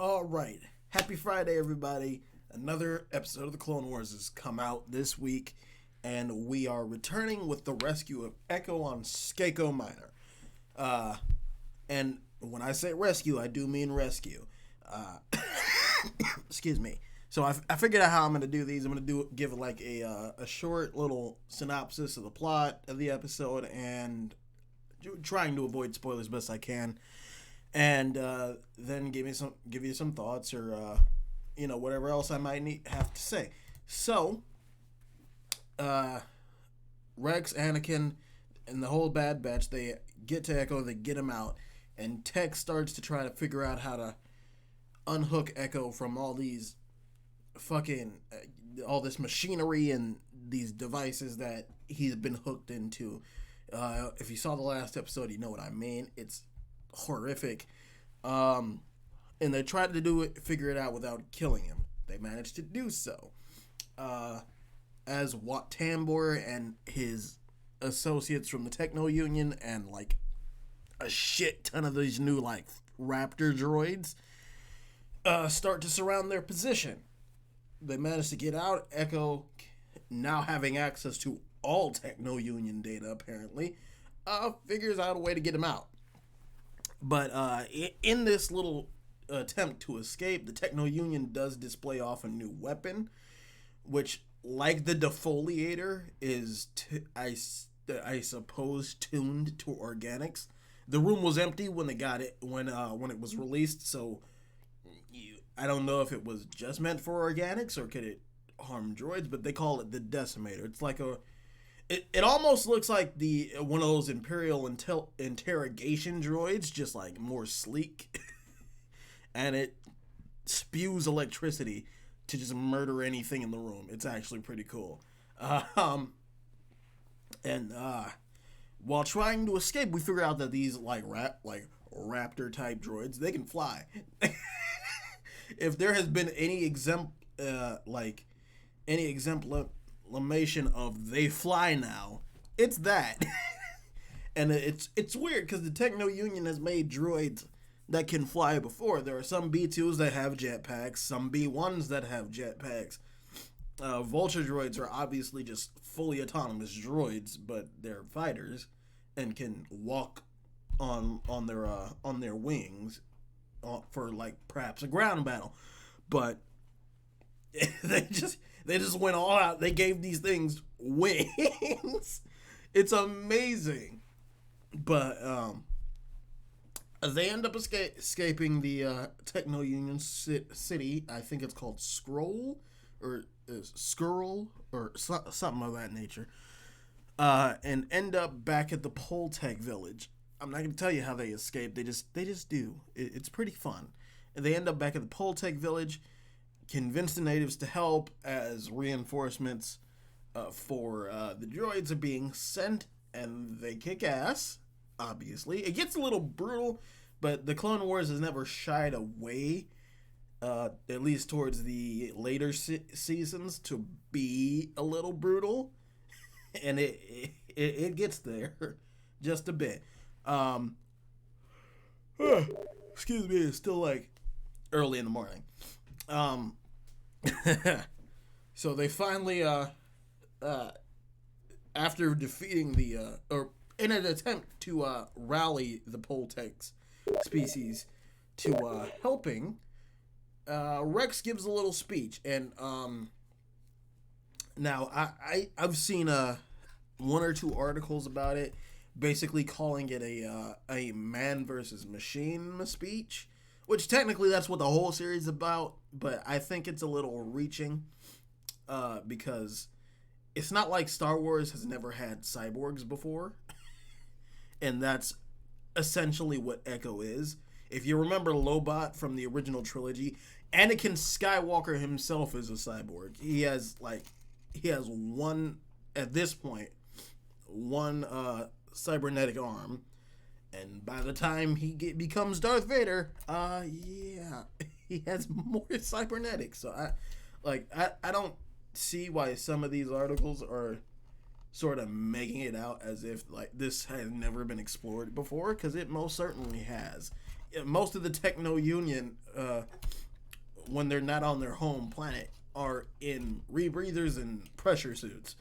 All right. Happy Friday, everybody. Another episode of the Clone Wars has come out this week, and we are returning with the rescue of Echo on Skako Minor. And when I say rescue, I do mean rescue. Excuse me. So I figured out how I'm going to do these. I'm going to give like a short little synopsis of the plot of the episode and trying to avoid spoilers best I can. And then give you some thoughts or whatever else I might have to say. So Rex, Anakin, and the whole Bad Batch, they get to Echo, they get him out, and Tech starts to try to figure out how to unhook Echo from all these fucking all this machinery and these devices that he's been hooked into. If you saw the last episode, you know what I mean. It's horrific. And they tried to figure it out without killing him. They managed to do so. As Wat Tambor and his associates from the Techno Union and like a shit ton of these new like Raptor droids start to surround their position. They managed to get out. Echo, now having access to all Techno Union data apparently, figures out a way to get him out. But in this little attempt to escape, the Techno Union does display off a new weapon, which, like the defoliator, is I suppose tuned to organics. The room was empty when they got it when it was released, so I don't know if it was just meant for organics or could it harm droids. But they call it the Decimator. It's like It almost looks like one of those Imperial interrogation droids, just like more sleek, and it spews electricity to just murder anything in the room. It's actually pretty cool. While trying to escape, we figure out that these raptor type droids, they can fly. If there has been any exemplification of they fly now, it's that. And it's weird because the Techno Union has made droids that can fly before. There are some B2s that have jetpacks, some B1s that have jetpacks. Vulture droids are obviously just fully autonomous droids, but they're fighters and can walk on their wings for like perhaps a ground battle. But they just went all out. They gave these things wings. It's amazing. But they end up escaping the Techno Union city. I think it's called Skrull or something of that nature. And end up back at the Poltech village. I'm not going to tell you how they escape. They just do. It's pretty fun. And they end up back at the Poltech village, convince the natives to help as reinforcements for the droids are being sent, and they kick ass, obviously. It gets a little brutal, but the Clone Wars has never shied away, at least towards the later seasons, to be a little brutal. And it gets there just a bit. Excuse me, it's still like early in the morning. So they finally, after defeating or in an attempt to rally the Poltech species to helping, Rex gives a little speech, and now I've seen one or two articles about it, basically calling it a man versus machine speech. Which technically that's what the whole series is about, but I think it's a little reaching because it's not like Star Wars has never had cyborgs before. And that's essentially what Echo is. If you remember Lobot from the original trilogy, Anakin Skywalker himself is a cyborg. He has one, at this point, one cybernetic arm. And by the time he becomes Darth Vader, he has more cybernetics. So I don't see why some of these articles are sort of making it out as if like this has never been explored before, because it most certainly has. most of the Techno Union, when they're not on their home planet, are in rebreathers and pressure suits.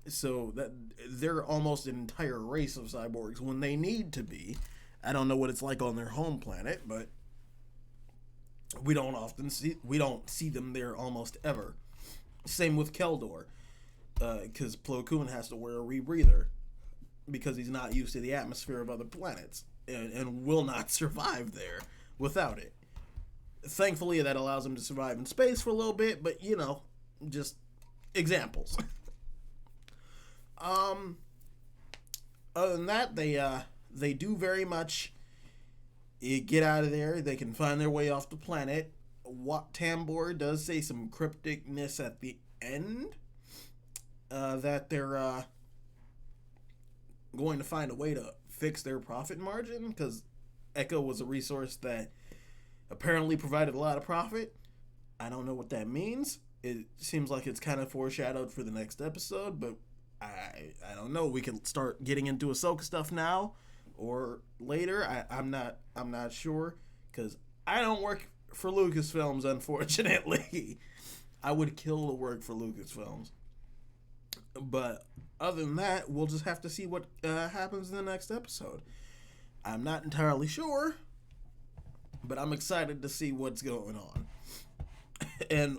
So that they're almost an entire race of cyborgs when they need to be. I don't know what it's like on their home planet, but we don't see them there almost ever. Same with Keldor, because Plo Koon has to wear a rebreather because he's not used to the atmosphere of other planets and will not survive there without it. Thankfully, that allows him to survive in space for a little bit, but just examples. Other than that, they do very much get out of there. They can find their way off the planet. Wat Tambor does say some crypticness at the end, that they're going to find a way to fix their profit margin, because Echo was a resource that apparently provided a lot of profit. I don't know what that means. It seems like it's kind of foreshadowed for the next episode, but I don't know. We can start getting into Ahsoka stuff now or later. I'm not sure, because I don't work for Lucasfilms, unfortunately. I would kill to work for Lucasfilms. But other than that, we'll just have to see what happens in the next episode. I'm not entirely sure, but I'm excited to see what's going on. And,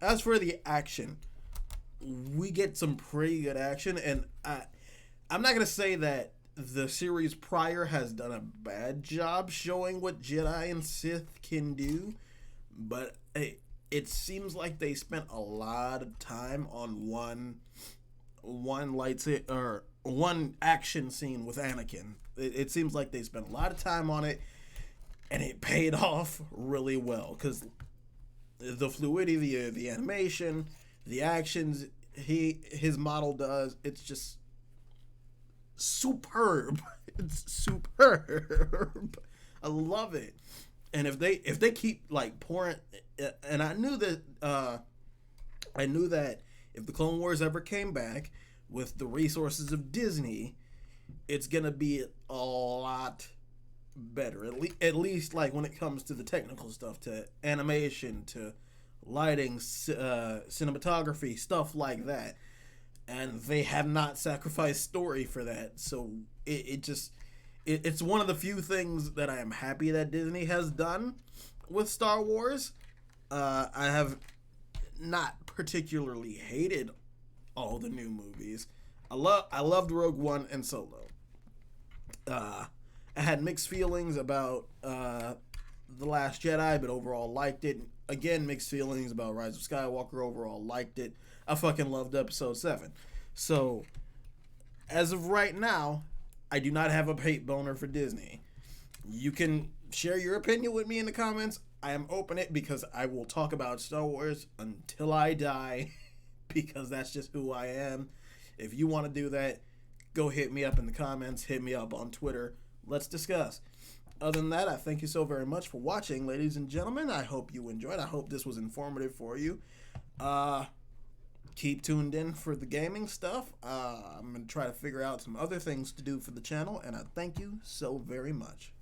as for the action, we get some pretty good action, and I'm not going to say that the series prior has done a bad job showing what Jedi and Sith can do, but it seems like they spent a lot of time on one lightsaber or one action scene with Anakin. It seems like they spent a lot of time on it, and it paid off really well, because the fluidity, the animation, the actions his model does, it's just superb. It's superb. I love it. And if they keep like pouring, and I knew that if the Clone Wars ever came back with the resources of Disney, it's gonna be a lot better. At least like when it comes to the technical stuff, to animation, to lighting, cinematography, stuff like that. And they have not sacrificed story for that. So it's one of the few things that I am happy that Disney has done with Star Wars. I have not particularly hated all the new movies. I loved Rogue One and Solo. I had mixed feelings about The Last Jedi, but overall liked it. Again, mixed feelings about Rise of Skywalker. Overall liked it. I fucking loved Episode 7. So, as of right now, I do not have a hate boner for Disney. You can share your opinion with me in the comments. I am open it, because I will talk about Star Wars until I die, because that's just who I am. If you want to do that, go hit me up in the comments. Hit me up on Twitter. Let's discuss. Other than that, I thank you so very much for watching, ladies and gentlemen. I hope you enjoyed. I hope this was informative for you. Keep tuned in for the gaming stuff. I'm going to try to figure out some other things to do for the channel, and I thank you so very much.